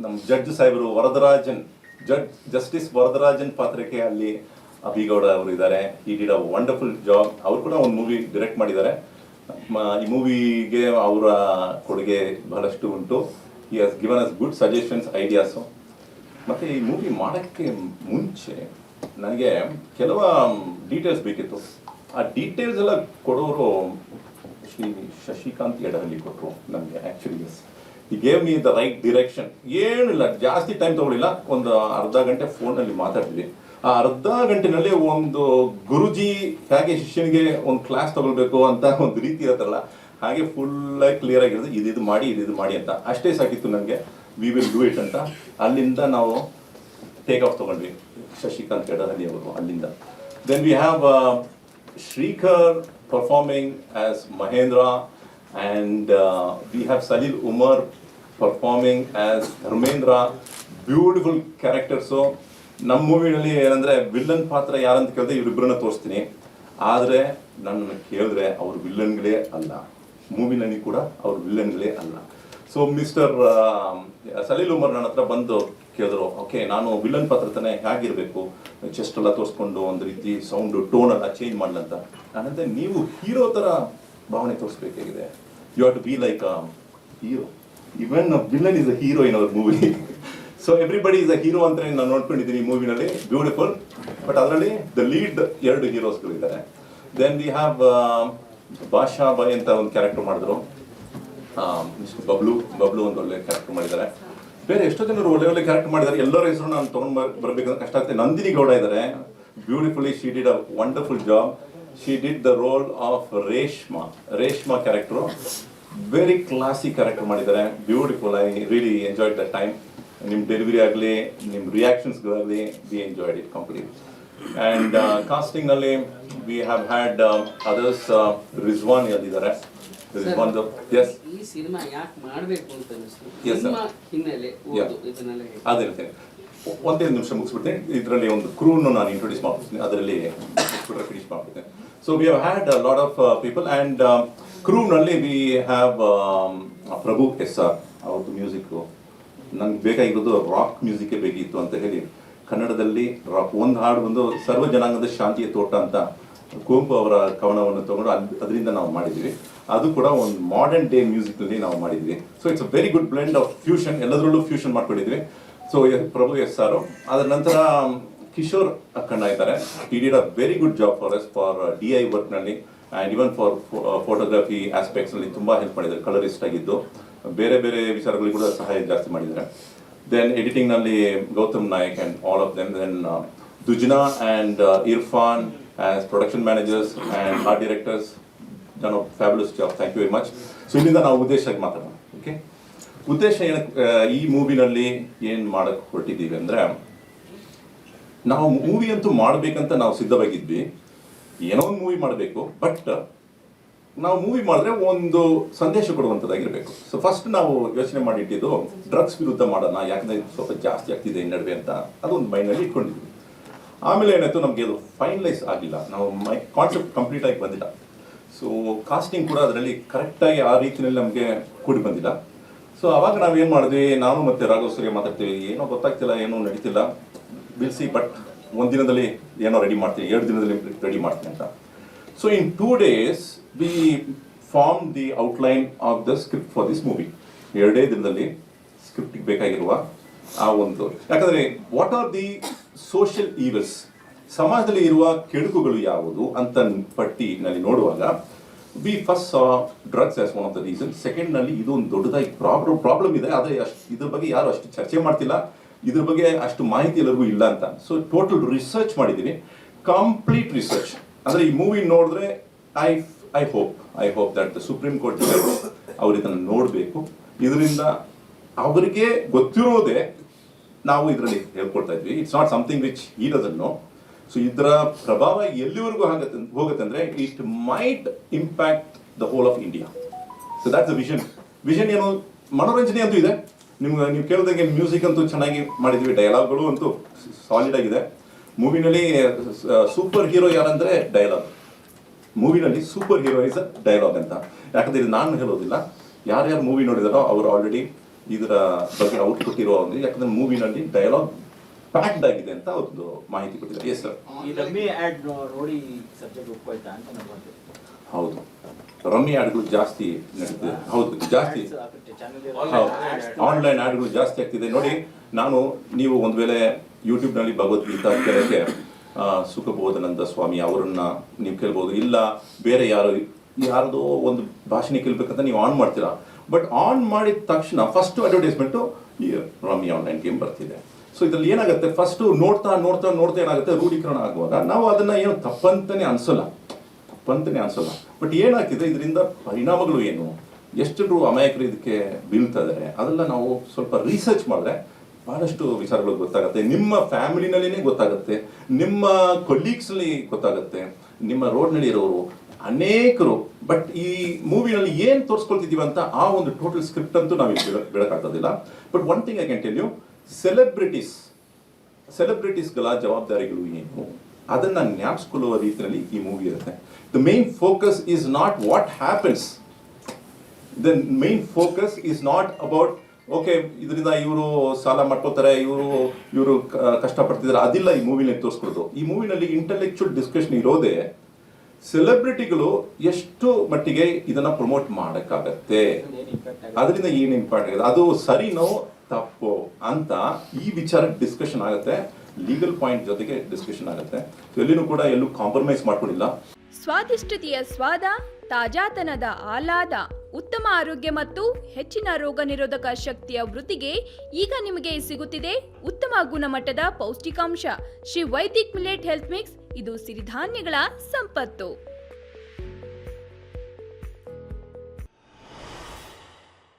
ನಮ್ಮ ಜಡ್ಜ್ ಸಾಹೇಬರು ವರದರಾಜನ್, ಜಸ್ಟಿಸ್ ವರದರಾಜನ್ ಪಾತ್ರಕ್ಕೆ ಅಲ್ಲಿ ಅಭಿಗೌಡ ಅವರು ಇದ್ದಾರೆ. ಈ ಡಿಡ್ ಅ ವಂಡರ್ಫುಲ್ ಜಾಬ್. ಅವರು ಕೂಡ ಒಂದು ಮೂವಿ ಡೈರೆಕ್ಟ್ ಮಾಡಿದ್ದಾರೆ. ಈ ಮೂವಿಗೆ ಅವರ ಕೊಡುಗೆ ಬಹಳಷ್ಟು ಉಂಟು. He has given us good suggestions, ideas. ಮತ್ತು ಈ ಮೂವಿ ಮಾಡೋಕ್ಕೆ ಮುಂಚೆ ನನಗೆ ಕೆಲವು ಡೀಟೇಲ್ಸ್ ಬೇಕಿತ್ತು. ಆ ಡೀಟೇಲ್ಸ್ ಎಲ್ಲ ಕೊಡೋರು ಶ್ರೀ ಶಶಿಕಾಂತ್ ಎಡಹಳ್ಳಿ ಕೊಟ್ಟರು ನಮಗೆ. ಆ್ಯಕ್ಚುಲಿ ಈ gave me the right direction. ಏನಿಲ್ಲ, ಜಾಸ್ತಿ ಟೈಮ್ ತೊಗೊಳಿಲ್ಲ, ಒಂದು ಅರ್ಧ ಗಂಟೆ ಫೋನಲ್ಲಿ ಮಾತಾಡಿದ್ವಿ. ಆ ಅರ್ಧ ಗಂಟೆನಲ್ಲಿ ಒಂದು ಗುರುಜಿ ಹೇಗೆ ಶಿಷ್ಯನಿಗೆ ಒಂದು ಕ್ಲಾಸ್ ತಗೊಳ್ಬೇಕು ಅಂತ ಒಂದು ರೀತಿ ಇರುತ್ತಲ್ಲ, ಹಾಗೆ ಫುಲ್ಲಾಗಿ ಕ್ಲಿಯರ್ ಆಗಿರೋದು, ಇದು ಮಾಡಿ ಇದು ಮಾಡಿ ಅಂತ. ಅಷ್ಟೇ ಸಾಕಿತ್ತು ನನಗೆ. ವಿ ವಿಲ್ ಡೂ ಇಟ್ ಅಂತ. ಅಲ್ಲಿಂದ ನಾವು ಟೇಕ್ ಆಫ್ ತೊಗೊಂಡ್ವಿ, ಶಶಿಕಾಂತ್ ಎಡಹಳ್ಳಿ ಅವರು ಅಲ್ಲಿಂದ. Then we have Shrikar performing as Mahendra, and we have Salil Umar performing as Dharmendra. Beautiful characters. ನಮ್ಮ ಮೂವಿನಲ್ಲಿ ಏನಂದರೆ ವಿಲ್ಲನ್ ಪಾತ್ರ ಯಾರಂತ ಕೇಳಿದ್ರೆ ಇವರಿಬ್ಬರನ್ನ ತೋರಿಸ್ತೀನಿ. ಆದರೆ ನನ್ನನ್ನು ಕೇಳಿದ್ರೆ ಅವರು ವಿಲ್ಲನ್ಗಳೇ ಅಲ್ಲ, ಮೂವಿನಲ್ಲಿ ಕೂಡ ಅವರು ವಿಲ್ಲನ್ಗಳೇ ಅಲ್ಲ. ಸೊ ಮಿಸ್ಟರ್ ಸಲೀಲ್ ಉಮರ್ ನನ್ನ ಹತ್ರ ಬಂದು ಕೇಳಿದ್ರು, ಓಕೆ ನಾನು ವಿಲ್ಲನ್ ಪಾತ್ರ ತಾನೇ, ಹೇಗಿರಬೇಕು, ಚೆಸ್ಟ್ ಎಲ್ಲ ತೋರಿಸ್ಕೊಂಡು ಒಂದು ರೀತಿ ಸೌಂಡು ಟೋನ್ ಎಲ್ಲ ಚೇಂಜ್ ಮಾಡಲಂತ. ನಾನಂದ್ರೆ ನೀವು ಹೀರೋ ಥರ ಭಾವನೆ ತೋರಿಸ್ಬೇಕಾಗಿದೆ. You have to be like a hero. Even villain is a hero in our movie. So everybody is a hero ಅಂತ ನಾನು ನೋಡ್ಕೊಂಡಿದ್ದೀನಿ ಈ ಮೂವಿನಲ್ಲಿ. ಬ್ಯೂಟಿಫುಲ್. ಬಟ್ ಅದರಲ್ಲಿ ದ ಲೀಡ್ 2 ಹೀರೋಸ್ಗಳಿದ್ದಾರೆ. Then we have Basha boy ಅಂತ ಒಂದು ಕ್ಯಾರೆಕ್ಟರ್ ಮಾಡಿದ್ರು. ಮಿಸ್ಟರ್ ಬಬ್ಲು ಒಂದು ಒಳ್ಳೆ ಕ್ಯಾರೆಕ್ಟರ್ ಮಾಡಿದ್ದಾರೆ. ಬೇರೆ ಎಷ್ಟೋ ಜನರು ಒಳ್ಳೆ ಒಳ್ಳೆ ಕ್ಯಾರೆಕ್ಟರ್ ಮಾಡಿದ್ದಾರೆ. ಎಲ್ಲರ ಹೆಸರು ನಾನು ತೊಗೊಂಡು ಬರಬೇಕಂದ್ರೆ ಕಷ್ಟ ಆಗ್ತದೆ. ನಂದಿನಿ ಗೌಡ ಇದ್ದಾರೆ. Beautifully she did a wonderful job. She did the role of Reshma character. Very classy character ಮಾಡಿದ್ದಾರೆ. Beautiful. I really enjoyed that time. ನಿಮ್ಮ ಡೆಲಿವರಿ ಆಗಲಿ, ನಿಮ್ಮ ರಿಯಾಕ್ಷನ್ಸ್ಗಳಾಗಲಿ, we enjoyed it completely. And casting ನಲ್ಲಿ we have had others. Rizwan ಇದ್ದಾರೆ. Rizwan, yes. ಈ cinema ಯಾಕೆ ಮಾಡಬೇಕು ಅಂತ ಅನಿಸ್ತು? Yes sir. ಹಿನ್ನೆಲೆ ಓದು ಇದನ್ನೆಲ್ಲ ಅದೇ ಒಂದೇ ನಿಮಿಷ ಮುಗಿಸ್ಬಿಡ್ತೀನಿ. ಇದರಲ್ಲಿ ಒಂದು ಕ್ರೂನು ನಾನು ಇಂಟ್ರೊಡ್ಯೂಸ್ ಮಾಡ್ಬಿಡ್ತೀನಿ, ಅದರಲ್ಲಿ ಫಿನಿಶ್ ಮಾಡ್ಬಿಡ್ತೀನಿ. So we have had a lot of people and ಕ್ರೂನಲ್ಲಿ ವಿ ಹ್ಯಾವ್ ಪ್ರಭು SR ಅವ್ರದ್ದು ಮ್ಯೂಸಿಕ್ಕು. ನಂಗೆ ಬೇಕಾಗಿರೋದು ರಾಕ್ ಮ್ಯೂಸಿಕ್ಕೇ ಬೇಕಿತ್ತು ಅಂತ ಹೇಳಿ ಕನ್ನಡದಲ್ಲಿ ರಾಕ್ ಒಂದು ಹಾಡು ಬಂದು ಸರ್ವ ಜನಾಂಗದ ಶಾಂತಿಯ ತೋಟ ಅಂತ ಕುವೆಂಪು ಅವರ ಕವನವನ್ನು ತಗೊಂಡು ಅದರಿಂದ ನಾವು ಮಾಡಿದ್ವಿ. ಅದು ಕೂಡ ಒಂದು ಮಾಡರ್ನ್ ಡೇ ಮ್ಯೂಸಿಕ್ನಲ್ಲಿ ನಾವು ಮಾಡಿದ್ವಿ. So it's a very good blend of fusion, ಎಲ್ಲದರಲ್ಲೂ ಫ್ಯೂಷನ್ ಮಾಡ್ಕೊಂಡಿದ್ವಿ. So Prabhu SR. ಅದರ ನಂತರ ಕಿಶೋರ್ ಅಕ್ಕಣ್ಣ ಇದ್ದಾರೆ. He did a very good job for S for DI ವರ್ಕ್ನಲ್ಲಿ ಆ್ಯಂಡ್ ಇವನ್ ಫಾರ್ ಫೋಟೋಗ್ರಫಿ ಆಸ್ಪೆಕ್ಟ್ಸ್ನಲ್ಲಿ ತುಂಬ ಹೆಲ್ಪ್ ಮಾಡಿದ್ದಾರೆ. ಕಲರಿಸ್ಟ್ ಆಗಿದ್ದು ಬೇರೆ ಬೇರೆ ವಿಚಾರಗಳಿಗೆ ಕೂಡ ಸಹಾಯ ಜಾಸ್ತಿ ಮಾಡಿದ್ದಾರೆ. ದೆನ್ ಎಡಿಟಿಂಗ್ನಲ್ಲಿ Gautam Nayak and all of them. Then ದುಜ್ನಾ and Irfan as production managers and art directors done a fabulous job. Thank you very much. So ಇಲ್ಲಿಂದ ನಾವು ಉದ್ದೇಶಕ್ಕೆ ಮಾತಾಡೋಣ. ಓಕೆ, ಉದ್ದೇಶ ಏನಕ್ಕೆ ಈ ಮೂವಿನಲ್ಲಿ ಏನು ಮಾಡೋಕ್ಕೆ ಹೊರಟಿದ್ದೀವಿ ಅಂದರೆ, ನಾವು ಮೂವಿ ಅಂತೂ ಮಾಡಬೇಕಂತ ನಾವು ಸಿದ್ಧವಾಗಿದ್ವಿ. ಏನೋ ಒಂದು ಮೂವಿ ಮಾಡಬೇಕು, ಬಟ್ ನಾವು ಮೂವಿ ಮಾಡಿದ್ರೆ ಒಂದು ಸಂದೇಶ ಕೊಡುವಂಥದ್ದಾಗಿರಬೇಕು. ಸೊ ಫಸ್ಟ್ ನಾವು ಯೋಚನೆ ಮಾಡಿಟ್ಟಿದ್ದು ಡ್ರಗ್ಸ್ ವಿರುದ್ಧ ಮಾಡೋಣ, ಯಾಕಂದರೆ ಸ್ವಲ್ಪ ಜಾಸ್ತಿ ಆಗ್ತಿದೆ ಈ ನಡುವೆ ಅಂತ ಅದೊಂದು ಮೈಂಡಲ್ಲಿ ಇಟ್ಕೊಂಡಿದ್ವಿ. ಆಮೇಲೆ ಏನಾಯಿತು, ನಮಗೆ ಅದು ಫೈನಲೈಸ್ ಆಗಿಲ್ಲ, ನಾವು ಕಾನ್ಸೆಪ್ಟ್ ಕಂಪ್ಲೀಟಾಗಿ ಬಂದಿಲ್ಲ. ಸೊ ಕಾಸ್ಟಿಂಗ್ ಕೂಡ ಅದರಲ್ಲಿ ಕರೆಕ್ಟಾಗಿ ಆ ರೀತಿಯಲ್ಲಿ ನಮಗೆ ಕೂಡಿ ಬಂದಿಲ್ಲ. ಸೊ ಅವಾಗ ನಾವೇನು ಮಾಡಿದ್ವಿ, ನಾನು ಮತ್ತು ರಾಘವ್ ಸೂರ್ಯ ಮಾತಾಡ್ತೀವಿ, ಏನೋ ಗೊತ್ತಾಗ್ತಿಲ್ಲ, ಏನೋ ನಡೀತಿಲ್ಲ, ವಿಲ್ ಸಿ, ಬಟ್ ಒಂದು ದಿನದಲ್ಲಿ ಏನೋ ರೆಡಿ ಮಾಡ್ತೀನಿ, 2 ದಿನದಲ್ಲಿ ರೆಡಿ ಮಾಡ್ತೀನಿ ಅಂತ. So in 2 days we form the outline of the script for this movie. 2 ದಿನದಲ್ಲಿ ಸ್ಕ್ರಿಪ್ಟಿಗೆ ಬೇಕಾಗಿರುವ ಆ ಒಂದು, ಯಾಕಂದರೆ what are the social evils, ಸಮಾಜದಲ್ಲಿ ಇರುವ ಕೆಡುಕುಗಳು ಯಾವುದು ಅಂತ ಪಟ್ಟಿನಲ್ಲಿ ನೋಡುವಾಗ we first saw drugs as one of the reason. ಸೆಕೆಂಡ್ನಲ್ಲಿ ಇದು ಒಂದು ದೊಡ್ಡದಾಗಿ ಪ್ರಾಬ್ಲಮ್ ಇದೆ, ಆದರೆ ಇದ್ರ ಬಗ್ಗೆ ಯಾರು ಅಷ್ಟು ಚರ್ಚೆ ಮಾಡ್ತಿಲ್ಲ, ಇದ್ರ ಬಗ್ಗೆ ಅಷ್ಟು ಮಾಹಿತಿ ಎಲ್ಲರಿಗೂ ಇಲ್ಲ ಅಂತ. ಸೊ ಟೋಟಲ್ ರಿಸರ್ಚ್ ಮಾಡಿದ್ದೀವಿ, ಕಂಪ್ಲೀಟ್ ರಿಸರ್ಚ್. ಅಂದರೆ ಈ ಮೂವಿ ನೋಡಿದ್ರೆ I hope that the supreme court judge ಅವ್ರು ಇದನ್ನು ನೋಡಬೇಕು. ಇದರಿಂದ ಅವರಿಗೆ ಗೊತ್ತಿರೋದೇ ನಾವು ಇದರಲ್ಲಿ ಹೇಳ್ಕೊಳ್ತಾ ಇದ್ವಿ. It's not something which he doesn't know. So ಇದರ ಪ್ರಭಾವ ಎಲ್ಲಿವರೆಗೂ ಹೋಗುತ್ತೆ ಅಂದರೆ it might impact the whole of India. So that's the vision ಏನು, ಮನೋರಂಜನೆ ಅಂತೂ ಇದೆ. ನೀವು ಕೇಳಿದಂಗೆ ಮ್ಯೂಸಿಕ್ ಅಂತೂ ಚೆನ್ನಾಗಿ ಮಾಡಿದ್ವಿ, ಡೈಲಾಗ್ಗಳು ಅಂತೂ ಸಾಲಿಡ್ ಆಗಿದೆ. ಮೂವಿನಲ್ಲಿ ಸೂಪರ್ ಹೀರೋ ಯಾರಂದರೆ ಡೈಲಾಗ್. ಮೂವಿನಲ್ಲಿ super hero is a dialogue ಅಂತ. ಯಾಕಂದರೆ ಇದು ನಾನು ಹೇಳೋದಿಲ್ಲ, ಯಾರ್ಯಾರು ಮೂವಿ ನೋಡಿದಾರೋ ಅವರು ಆಲ್ರೆಡಿ ಇದರ ಬಗ್ಗೆ ಅವ್ರು ಕೊಟ್ಟಿರೋ ಒಂದು, ಯಾಕಂದ್ರೆ ಮೂವಿನಲ್ಲಿ ಡೈಲಾಗ್ ಪ್ಯಾಕ್ಡ್ ಆಗಿದೆ ಅಂತ ಅವ್ರದ್ದು ಮಾಹಿತಿ ಕೊಟ್ಟಿದ್ದಾರೆ. Yes sir. ಈ ರಮ್ಮಿ ಆಡ್ ನೋಡಿ ಸಬ್ಜೆಕ್ಟ್ ಒಪ್ಕೊಳ್ತಾ ಅಂತ ನಾನು ಹೌದು, ರಮ್ಮಿ ಆಡ್ಗಳು ಜಾಸ್ತಿ ನಡೀತಿದೆ. ಹೌದು, ಜಾಸ್ತಿ ಆನ್ಲೈನ್ ಆಡ್ಗಳು ಜಾಸ್ತಿ ಆಗ್ತಿದೆ. ನೋಡಿ, ನೀವು ಒಂದು ವೇಳೆ ಯೂಟ್ಯೂಬ್ನಲ್ಲಿ ಭಗವದ್ಗೀತಾ ಕೇಳಕ್ಕೆ ಸುಖಬೋಧಾನಂದ ಸ್ವಾಮಿ ಅವರನ್ನ ನೀವು ಕೇಳ್ಬೋದು, ಇಲ್ಲ ಬೇರೆ ಯಾರದೋ ಒಂದು ಭಾಷಣ ಕೇಳ್ಬೇಕಂತ ನೀವು ಆನ್ ಮಾಡ್ತೀರಾ. ಬಟ್ ಆನ್ ಮಾಡಿದ ತಕ್ಷಣ ಫಸ್ಟ್ ಅಡ್ವರ್ಟೈಸ್ಮೆಂಟು ಈ ರಮ್ಮಿ ಆನ್ಲೈನ್ ಗೇಮ್ ಬರ್ತಿದೆ. ಸೊ ಇದರಲ್ಲಿ ಏನಾಗುತ್ತೆ, ಫಸ್ಟ್ ನೋಡ್ತಾ ಏನಾಗುತ್ತೆ, ರೂಢೀಕರಣ ಆಗುವಾಗ ನಾವು ಅದನ್ನ ಏನು ತಪ್ಪಂತಾನೆ ಅನ್ಸಲ್ಲ. ಬಟ್ ಏನಾಗ್ತಿದೆ, ಇದರಿಂದ ಪರಿಣಾಮಗಳು ಏನು, ಎಷ್ಟು ಜನರು ಅಮಾಯಕರು ಇದಕ್ಕೆ ಬೀಳ್ತಾ ಇದ್ದಾರೆ, ಅದೆಲ್ಲ ನಾವು ಸ್ವಲ್ಪ ರಿಸರ್ಚ್ ಮಾಡಿದ್ರೆ ಬಹಳಷ್ಟು ವಿಚಾರಗಳು ಗೊತ್ತಾಗುತ್ತೆ. ನಿಮ್ಮ ಫ್ಯಾಮಿಲಿನಲ್ಲಿನೇ ಗೊತ್ತಾಗುತ್ತೆ, ನಿಮ್ಮ ಕೊಲೀಗ್ಸ್ನಲ್ಲಿ ಗೊತ್ತಾಗುತ್ತೆ, ನಿಮ್ಮ ರೋಡ್ನಲ್ಲಿ ಇರೋರು ಅನೇಕರು. ಬಟ್ ಈ ಮೂವಿನಲ್ಲಿ ಏನು ತೋರಿಸ್ಕೊಳ್ತಿದೀವಿ ಅಂತ ಆ ಒಂದು ಟೋಟಲ್ ಸ್ಕ್ರಿಪ್ಟ್ ಅಂತೂ ನಾವು ಬಿಡಕ್ಕಾಗೋದಿಲ್ಲ. But one thing I can tell you, ಸೆಲೆಬ್ರಿಟೀಸ್ಗಳ ಜವಾಬ್ದಾರಿಗಳು ಏನು ಅದನ್ನ ಜ್ಞಾಪಿಸ್ಕೊಳ್ಳುವ ರೀತಿಯಲ್ಲಿ ಈ ಮೂವಿ ಇರುತ್ತೆ. The main focus is not what happens, the main focus is not about okay ಇದರಿಂದ ಇವರು ಸಾಲ ಮಾಡ್ಕೋತಾರೆ, ಇವರು ಕಷ್ಟಪಡ್ತಿದ್ದಾರೆ, ಅದಿಲ್ಲ ಈ ಮೂವಿನಲ್ಲಿ ತೋರಿಸ್ಕೊಡೋದು. ಈ ಮೂವಿನಲ್ಲಿ ಇಂಟೆಲೆಕ್ಚುಯಲ್ ಡಿಸ್ಕಷನ್ ಇರೋದೇ ಸೆಲೆಬ್ರಿಟಿಗಳು ಎಷ್ಟು ಮಟ್ಟಿಗೆ ಇದನ್ನ ಪ್ರಮೋಟ್ ಮಾಡಕ್ಕಾಗತ್ತೆ, ಅದರಿಂದ ಏನು ಇಂಪ್ಯಾಕ್ಟ್ ಆಗುತ್ತೆ, ಅದು ಸರಿನೋ ತಪ್ಪು ಅಂತ ಈ ವಿಚಾರ ಡಿಸ್ಕಷನ್ ಆಗುತ್ತೆ. ಲೀಗಲ್ ಪಾಯಿಂಟ್ ಜೊತೆಗೆ ಡಿಸ್ಕಷನ್ ಆಗುತ್ತೆ. ಎಲ್ಲೂ ಕಾಂಪ್ರಮೈಸ್ ಮಾಡ್ಕೊಂಡಿಲ್ಲ. ಸ್ವಾದಿಷ್ಟತೆಯ ಸ್ವಾದ, ತಾಜಾತನದ ಆಹ್ಲಾದ, ಉತ್ತಮ ಆರೋಗ್ಯ ಮತ್ತು ಹೆಚ್ಚಿನ ರೋಗ ನಿರೋಧಕ ಶಕ್ತಿಯ ವೃದ್ಧಿಗೆ ಈಗ ನಿಮಗೆ ಸಿಗುತ್ತಿದೆ ಉತ್ತಮ ಗುಣಮಟ್ಟದ ಪೌಷ್ಟಿಕಾಂಶ Shri Vaidik millet health mix. ಇದು ಸಿರಿಧಾನ್ಯಗಳ ಸಂಪತ್ತು.